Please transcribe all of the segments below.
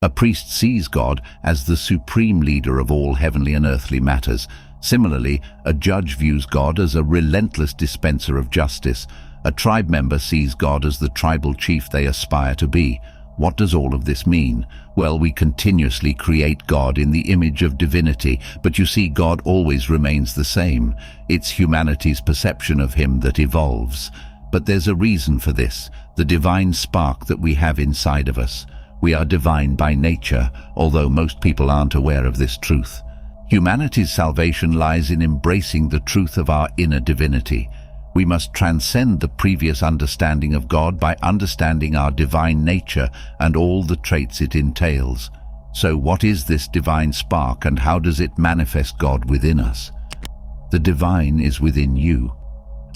A priest sees God as the supreme leader of all heavenly and earthly matters. Similarly, a judge views God as a relentless dispenser of justice. A tribe member sees God as the tribal chief they aspire to be. What does all of this mean? Well, we continuously create God in the image of divinity, but you see, God always remains the same. It's humanity's perception of him that evolves. But there's a reason for this, the divine spark that we have inside of us. We are divine by nature, although most people aren't aware of this truth. Humanity's salvation lies in embracing the truth of our inner divinity. We must transcend the previous understanding of God by understanding our divine nature and all the traits it entails. So what is this divine spark, and how does it manifest God within us? The divine is within you.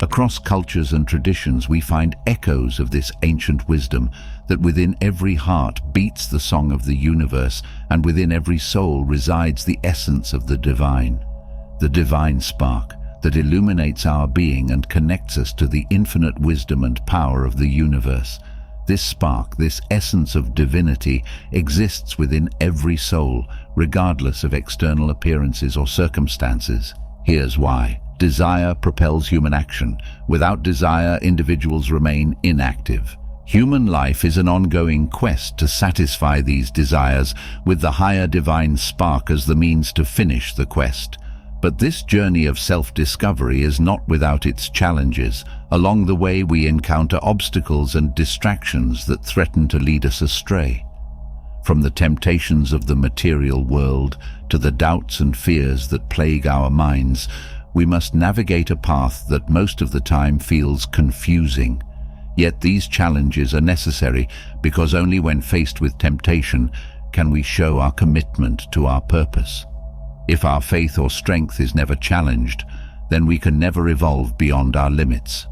Across cultures and traditions we find echoes of this ancient wisdom, that within every heart beats the song of the universe, and within every soul resides the essence of the divine. The divine spark that illuminates our being and connects us to the infinite wisdom and power of the universe. This spark, this essence of divinity, exists within every soul, regardless of external appearances or circumstances. Here's why. Desire propels human action. Without desire, individuals remain inactive. Human life is an ongoing quest to satisfy these desires, with the higher divine spark as the means to finish the quest. But this journey of self-discovery is not without its challenges. Along the way we encounter obstacles and distractions that threaten to lead us astray. From the temptations of the material world to the doubts and fears that plague our minds, we must navigate a path that most of the time feels confusing. Yet these challenges are necessary, because only when faced with temptation can we show our commitment to our purpose. If our faith or strength is never challenged, then we can never evolve beyond our limits.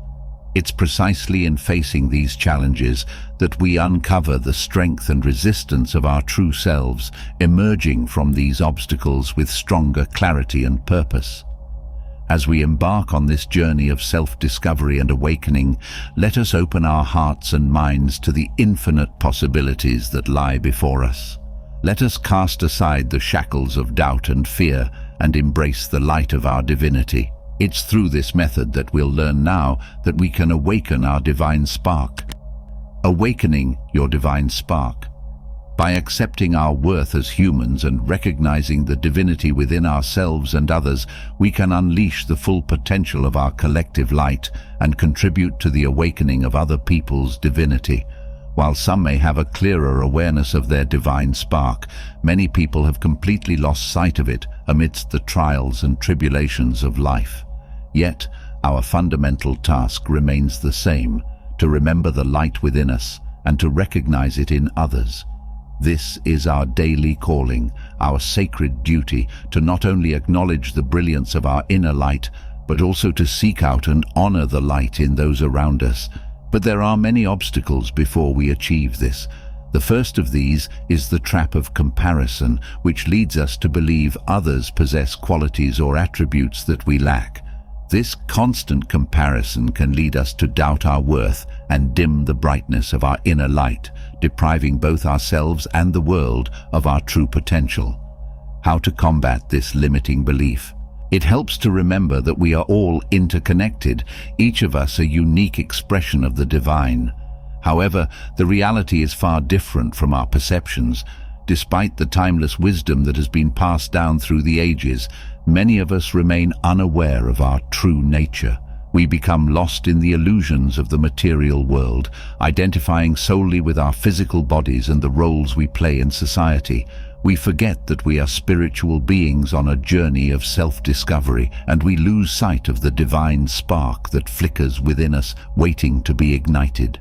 It's precisely in facing these challenges that we uncover the strength and resistance of our true selves, emerging from these obstacles with stronger clarity and purpose. As we embark on this journey of self-discovery and awakening, let us open our hearts and minds to the infinite possibilities that lie before us. Let us cast aside the shackles of doubt and fear and embrace the light of our divinity. It's through this method that we'll learn now that we can awaken our divine spark. Awakening your divine spark. By accepting our worth as humans and recognizing the divinity within ourselves and others, we can unleash the full potential of our collective light and contribute to the awakening of other people's divinity. While some may have a clearer awareness of their divine spark, many people have completely lost sight of it amidst the trials and tribulations of life. Yet, our fundamental task remains the same, to remember the light within us and to recognize it in others. This is our daily calling, our sacred duty, to not only acknowledge the brilliance of our inner light, but also to seek out and honor the light in those around us. But there are many obstacles before we achieve this. The first of these is the trap of comparison, which leads us to believe others possess qualities or attributes that we lack. This constant comparison can lead us to doubt our worth and dim the brightness of our inner light, depriving both ourselves and the world of our true potential. How to combat this limiting belief? It helps to remember that we are all interconnected, each of us a unique expression of the divine. However, the reality is far different from our perceptions. Despite the timeless wisdom that has been passed down through the ages, many of us remain unaware of our true nature. We become lost in the illusions of the material world, identifying solely with our physical bodies and the roles we play in society. We forget that we are spiritual beings on a journey of self-discovery, and we lose sight of the divine spark that flickers within us, waiting to be ignited.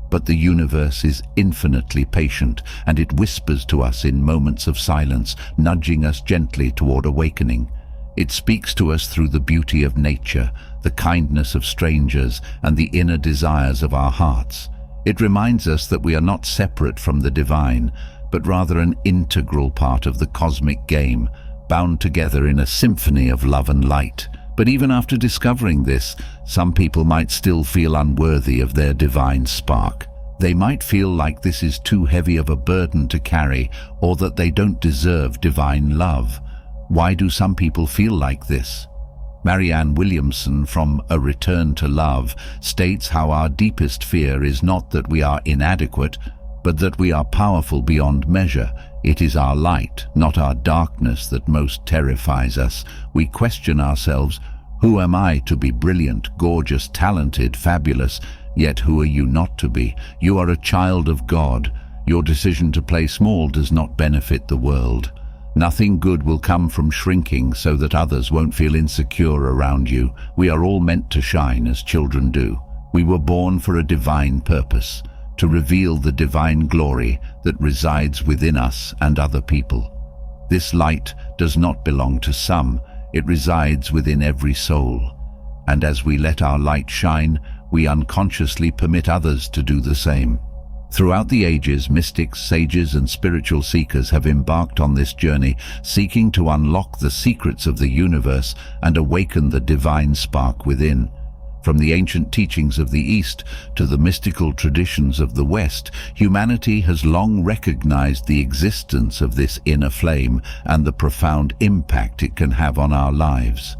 But the universe is infinitely patient, and it whispers to us in moments of silence, nudging us gently toward awakening. It speaks to us through the beauty of nature, the kindness of strangers, and the inner desires of our hearts. It reminds us that we are not separate from the divine, but rather an integral part of the cosmic game, bound together in a symphony of love and light. But even after discovering this, some people might still feel unworthy of their divine spark. They might feel like this is too heavy of a burden to carry, or that they don't deserve divine love. Why do some people feel like this? Marianne Williamson from A Return to Love states how our deepest fear is not that we are inadequate, but that we are powerful beyond measure. It is our light, not our darkness, that most terrifies us. We question ourselves, who am I to be brilliant, gorgeous, talented, fabulous? Yet who are you not to be? You are a child of God. Your decision to play small does not benefit the world. Nothing good will come from shrinking so that others won't feel insecure around you. We are all meant to shine as children do. We were born for a divine purpose, to reveal the divine glory that resides within us and other people. This light does not belong to some. It resides within every soul. And as we let our light shine, we unconsciously permit others to do the same. Throughout the ages, mystics, sages, and spiritual seekers have embarked on this journey, seeking to unlock the secrets of the universe and awaken the divine spark within. From the ancient teachings of the East to the mystical traditions of the West, humanity has long recognized the existence of this inner flame and the profound impact it can have on our lives.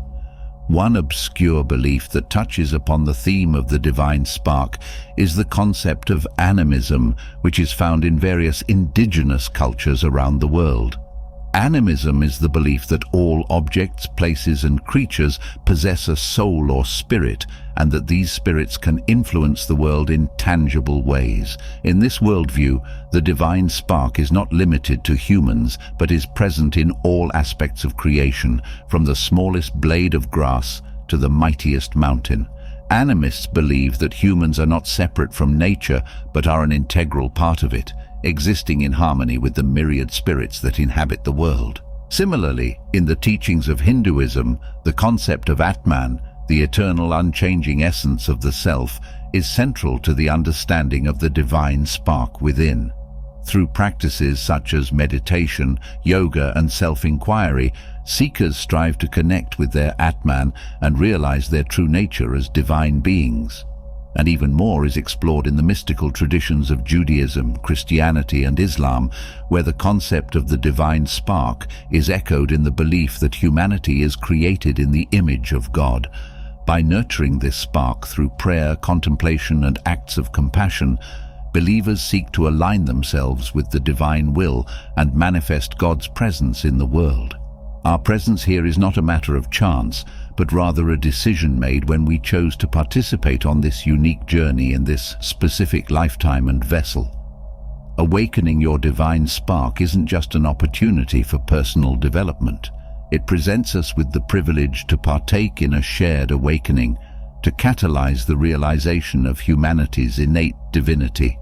One obscure belief that touches upon the theme of the divine spark is the concept of animism, which is found in various indigenous cultures around the world. Animism is the belief that all objects, places, and creatures possess a soul or spirit, and that these spirits can influence the world in tangible ways. In this worldview, the divine spark is not limited to humans, but is present in all aspects of creation, from the smallest blade of grass to the mightiest mountain. Animists believe that humans are not separate from nature, but are an integral part of it, existing in harmony with the myriad spirits that inhabit the world. Similarly, in the teachings of Hinduism, the concept of Atman, the eternal unchanging essence of the self, is central to the understanding of the divine spark within. Through practices such as meditation, yoga, and self-inquiry, seekers strive to connect with their Atman and realize their true nature as divine beings. And even more is explored in the mystical traditions of Judaism, Christianity, and Islam, where the concept of the divine spark is echoed in the belief that humanity is created in the image of God. By nurturing this spark through prayer, contemplation, and acts of compassion, believers seek to align themselves with the divine will and manifest God's presence in the world. Our presence here is not a matter of chance, but rather a decision made when we chose to participate on this unique journey in this specific lifetime and vessel. Awakening your divine spark isn't just an opportunity for personal development. It presents us with the privilege to partake in a shared awakening, to catalyze the realization of humanity's innate divinity.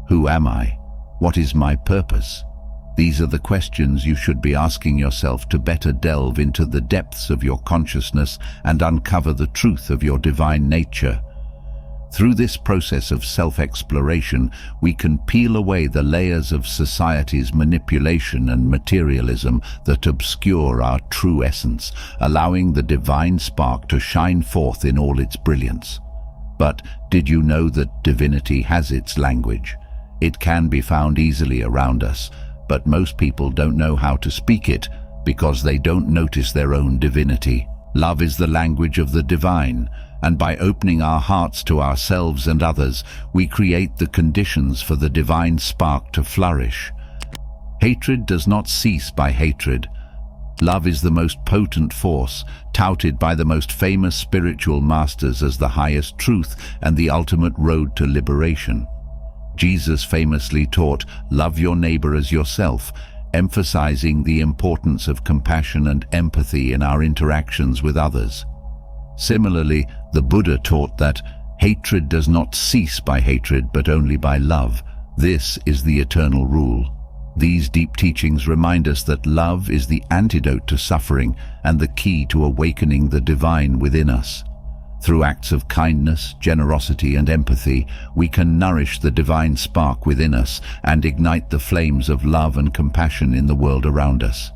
Who am I? What is my purpose? These are the questions you should be asking yourself to better delve into the depths of your consciousness and uncover the truth of your divine nature. Through this process of self-exploration, we can peel away the layers of society's manipulation and materialism that obscure our true essence, allowing the divine spark to shine forth in all its brilliance. But did you know that divinity has its language? It can be found easily around us, but most people don't know how to speak it because they don't notice their own divinity. Love is the language of the divine, and by opening our hearts to ourselves and others, we create the conditions for the divine spark to flourish. Hatred does not cease by hatred. Love is the most potent force, touted by the most famous spiritual masters as the highest truth and the ultimate road to liberation. Jesus famously taught, "Love your neighbor as yourself," emphasizing the importance of compassion and empathy in our interactions with others. Similarly, the Buddha taught that hatred does not cease by hatred, but only by love. This is the eternal rule. These deep teachings remind us that love is the antidote to suffering and the key to awakening the divine within us. Through acts of kindness, generosity, and empathy, we can nourish the divine spark within us and ignite the flames of love and compassion in the world around us.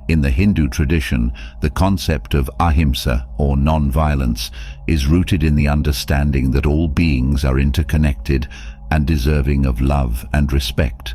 In the Hindu tradition, the concept of ahimsa, or non-violence, is rooted in the understanding that all beings are interconnected and deserving of love and respect.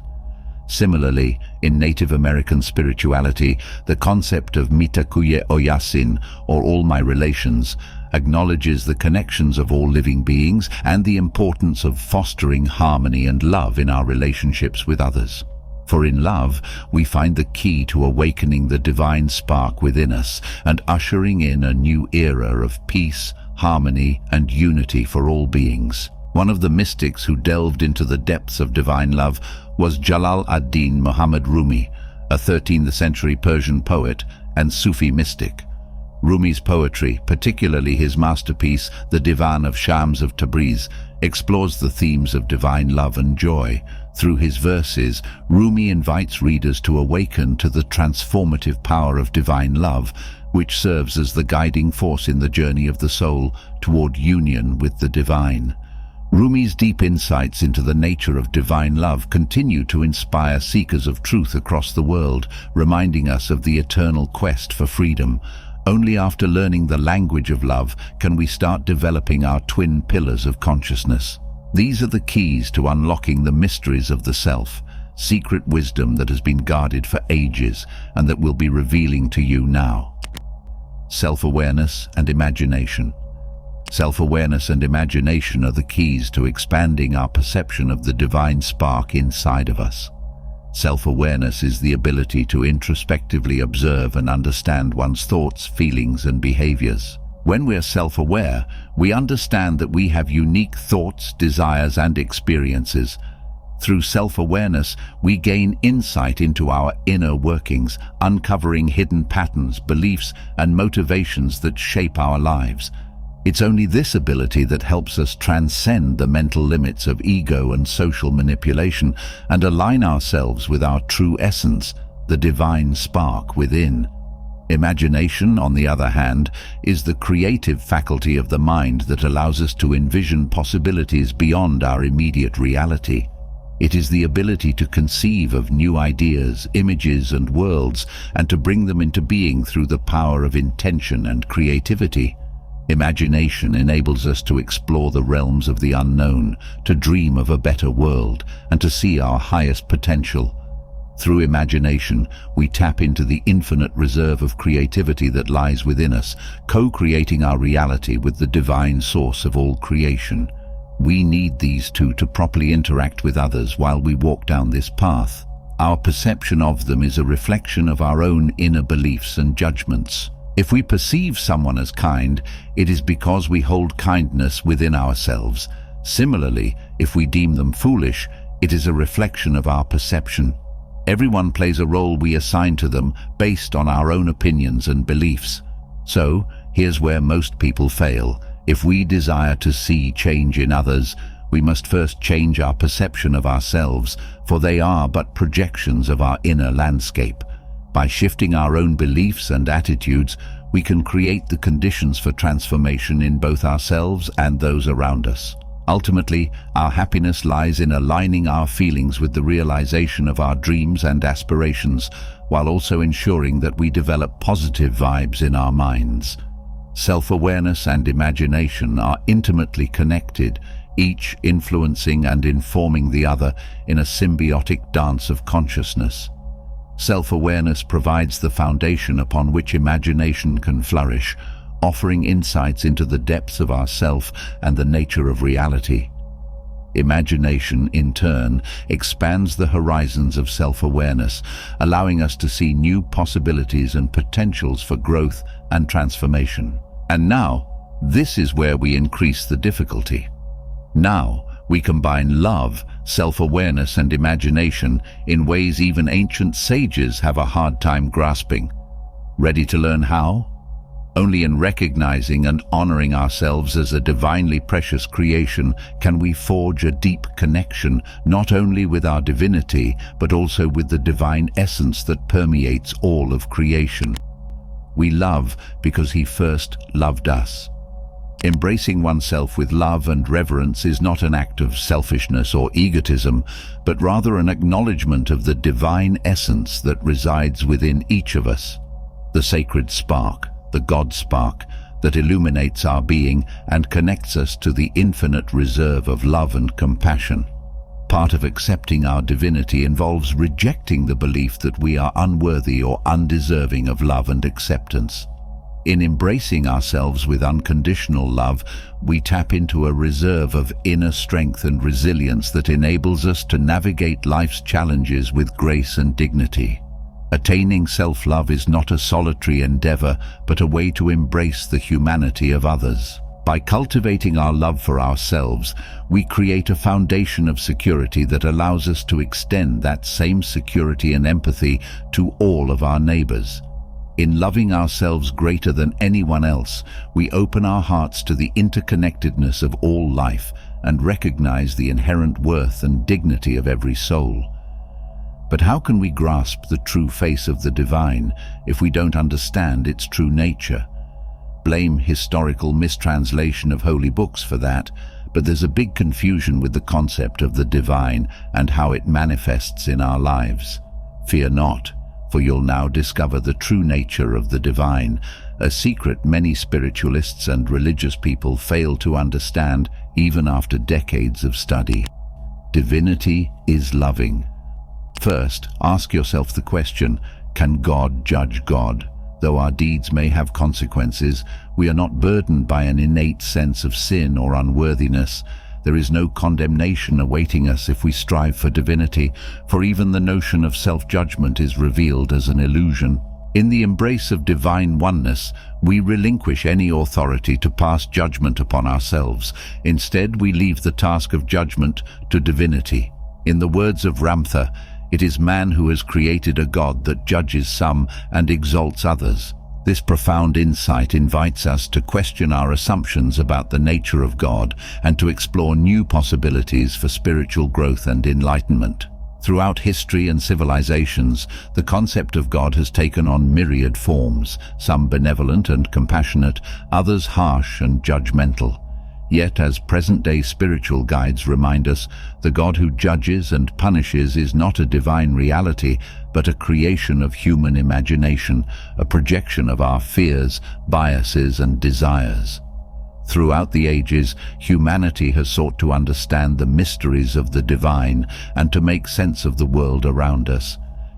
Similarly, in Native American spirituality, the concept of Mitakuye Oyasin, or all my relations, acknowledges the connections of all living beings and the importance of fostering harmony and love in our relationships with others. For in love, we find the key to awakening the divine spark within us and ushering in a new era of peace, harmony, and unity for all beings. One of the mystics who delved into the depths of divine love was Jalal ad-Din Muhammad Rumi, a 13th century Persian poet and Sufi mystic. Rumi's poetry, particularly his masterpiece, the Divan of Shams of Tabriz, explores the themes of divine love and joy. Through his verses, Rumi invites readers to awaken to the transformative power of divine love, which serves as the guiding force in the journey of the soul toward union with the divine. Rumi's deep insights into the nature of divine love continue to inspire seekers of truth across the world, reminding us of the eternal quest for freedom. Only after learning the language of love can we start developing our twin pillars of consciousness. These are the keys to unlocking the mysteries of the self, secret wisdom that has been guarded for ages and that we'll be revealing to you now. Self-awareness and imagination. Self-awareness and imagination are the keys to expanding our perception of the divine spark inside of us. Self-awareness is the ability to introspectively observe and understand one's thoughts, feelings, and behaviors. When we're self-aware, we understand that we have unique thoughts, desires, and experiences. Through self-awareness, we gain insight into our inner workings, uncovering hidden patterns, beliefs, and motivations that shape our lives. It's only this ability that helps us transcend the mental limits of ego and social manipulation and align ourselves with our true essence, the divine spark within. Imagination, on the other hand, is the creative faculty of the mind that allows us to envision possibilities beyond our immediate reality. It is the ability to conceive of new ideas, images, and worlds, and to bring them into being through the power of intention and creativity. Imagination enables us to explore the realms of the unknown, to dream of a better world, and to see our highest potential. Through imagination, we tap into the infinite reserve of creativity that lies within us, co-creating our reality with the divine source of all creation. We need these two to properly interact with others while we walk down this path. Our perception of them is a reflection of our own inner beliefs and judgments. If we perceive someone as kind, it is because we hold kindness within ourselves. Similarly, if we deem them foolish, it is a reflection of our perception. Everyone plays a role we assign to them based on our own opinions and beliefs. So, here's where most people fail. If we desire to see change in others, we must first change our perception of ourselves, for they are but projections of our inner landscape. By shifting our own beliefs and attitudes, we can create the conditions for transformation in both ourselves and those around us. Ultimately, our happiness lies in aligning our feelings with the realization of our dreams and aspirations, while also ensuring that we develop positive vibes in our minds. Self-awareness and imagination are intimately connected, each influencing and informing the other in a symbiotic dance of consciousness. Self-awareness provides the foundation upon which imagination can flourish, offering insights into the depths of ourself and the nature of reality. Imagination, in turn, expands the horizons of self-awareness, allowing us to see new possibilities and potentials for growth and transformation. And now, this is where we increase the difficulty. Now, we combine love, self-awareness, and imagination in ways even ancient sages have a hard time grasping. Ready to learn how? Only in recognizing and honoring ourselves as a divinely precious creation can we forge a deep connection not only with our divinity, but also with the divine essence that permeates all of creation. We love because He first loved us. Embracing oneself with love and reverence is not an act of selfishness or egotism, but rather an acknowledgement of the divine essence that resides within each of us. The sacred spark, the God spark, that illuminates our being and connects us to the infinite reserve of love and compassion. Part of accepting our divinity involves rejecting the belief that we are unworthy or undeserving of love and acceptance. In embracing ourselves with unconditional love, we tap into a reserve of inner strength and resilience that enables us to navigate life's challenges with grace and dignity. Attaining self-love is not a solitary endeavor, but a way to embrace the humanity of others. By cultivating our love for ourselves, we create a foundation of security that allows us to extend that same security and empathy to all of our neighbors. In loving ourselves greater than anyone else, we open our hearts to the interconnectedness of all life and recognize the inherent worth and dignity of every soul. But how can we grasp the true face of the divine if we don't understand its true nature? Blame historical mistranslation of holy books for that, but there's a big confusion with the concept of the divine and how it manifests in our lives. Fear not, for you'll now discover the true nature of the divine, a secret many spiritualists and religious people fail to understand even after decades of study. Divinity is loving. First, ask yourself the question, can God judge God? Though our deeds may have consequences, we are not burdened by an innate sense of sin or unworthiness. There is no condemnation awaiting us if we strive for divinity, for even the notion of self-judgment is revealed as an illusion. In the embrace of divine oneness, we relinquish any authority to pass judgment upon ourselves. Instead, we leave the task of judgment to divinity. In the words of Ramtha, it is man who has created a God that judges some and exalts others. This profound insight invites us to question our assumptions about the nature of God and to explore new possibilities for spiritual growth and enlightenment. Throughout history and civilizations, the concept of God has taken on myriad forms, some benevolent and compassionate, others harsh and judgmental. Yet, as present-day spiritual guides remind us, the God who judges and punishes is not a divine reality, but a creation of human imagination, a projection of our fears, biases, and desires. Throughout the ages, humanity has sought to understand the mysteries of the divine and to make sense of the world around us.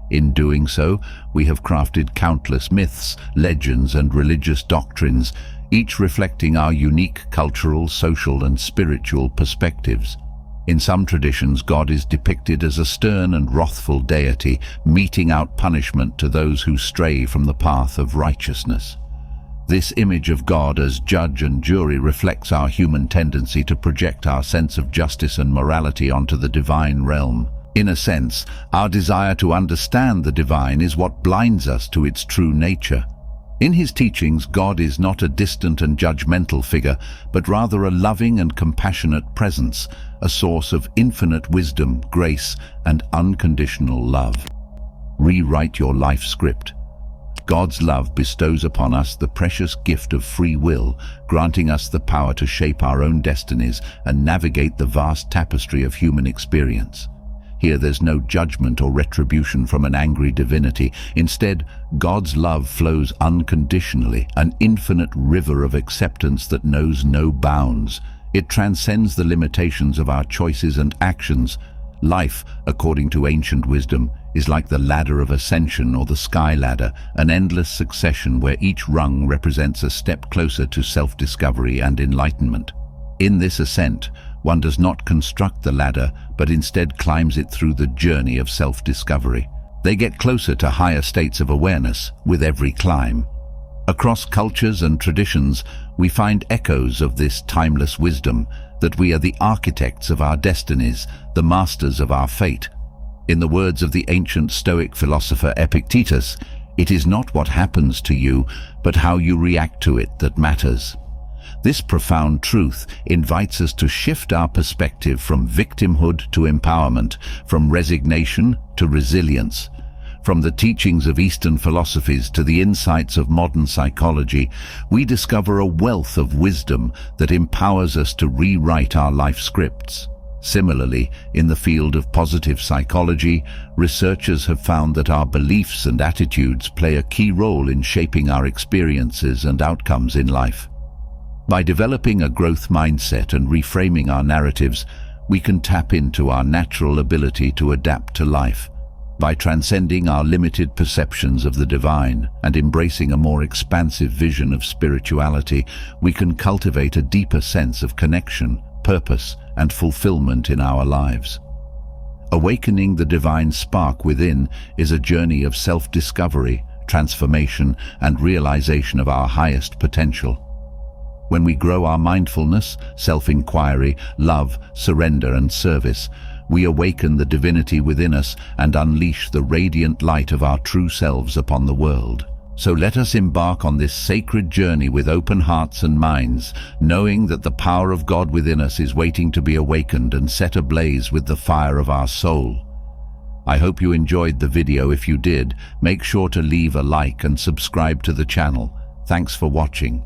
In doing so, we have crafted countless myths, legends, and religious doctrines, each reflecting our unique cultural, social, and spiritual perspectives. In some traditions, God is depicted as a stern and wrathful deity, meting out punishment to those who stray from the path of righteousness. This image of God as judge and jury reflects our human tendency to project our sense of justice and morality onto the divine realm. In a sense, our desire to understand the divine is what blinds us to its true nature. In his teachings, God is not a distant and judgmental figure, but rather a loving and compassionate presence, a source of infinite wisdom, grace, and unconditional love. Rewrite your life script. God's love bestows upon us the precious gift of free will, granting us the power to shape our own destinies and navigate the vast tapestry of human experience. Here there's no judgment or retribution from an angry divinity. Instead, God's love flows unconditionally, an infinite river of acceptance that knows no bounds. It transcends the limitations of our choices and actions. Life, according to ancient wisdom, is like the ladder of ascension or the sky ladder, an endless succession where each rung represents a step closer to self-discovery and enlightenment. In this ascent, one does not construct the ladder, but instead climbs it through the journey of self-discovery. They get closer to higher states of awareness with every climb. Across cultures and traditions, we find echoes of this timeless wisdom, that we are the architects of our destinies, the masters of our fate. In the words of the ancient Stoic philosopher Epictetus, it is not what happens to you, but how you react to it that matters. This profound truth invites us to shift our perspective from victimhood to empowerment, from resignation to resilience. From the teachings of Eastern philosophies to the insights of modern psychology, we discover a wealth of wisdom that empowers us to rewrite our life scripts. Similarly, in the field of positive psychology, researchers have found that our beliefs and attitudes play a key role in shaping our experiences and outcomes in life. By developing a growth mindset and reframing our narratives, we can tap into our natural ability to adapt to life. By transcending our limited perceptions of the divine and embracing a more expansive vision of spirituality, we can cultivate a deeper sense of connection, purpose, and fulfillment in our lives. Awakening the divine spark within is a journey of self-discovery, transformation, and realization of our highest potential. When we grow our mindfulness, self-inquiry, love, surrender, and service, we awaken the divinity within us and unleash the radiant light of our true selves upon the world. So let us embark on this sacred journey with open hearts and minds, knowing that the power of God within us is waiting to be awakened and set ablaze with the fire of our soul. I hope you enjoyed the video. If you did, make sure to leave a like and subscribe to the channel. Thanks for watching.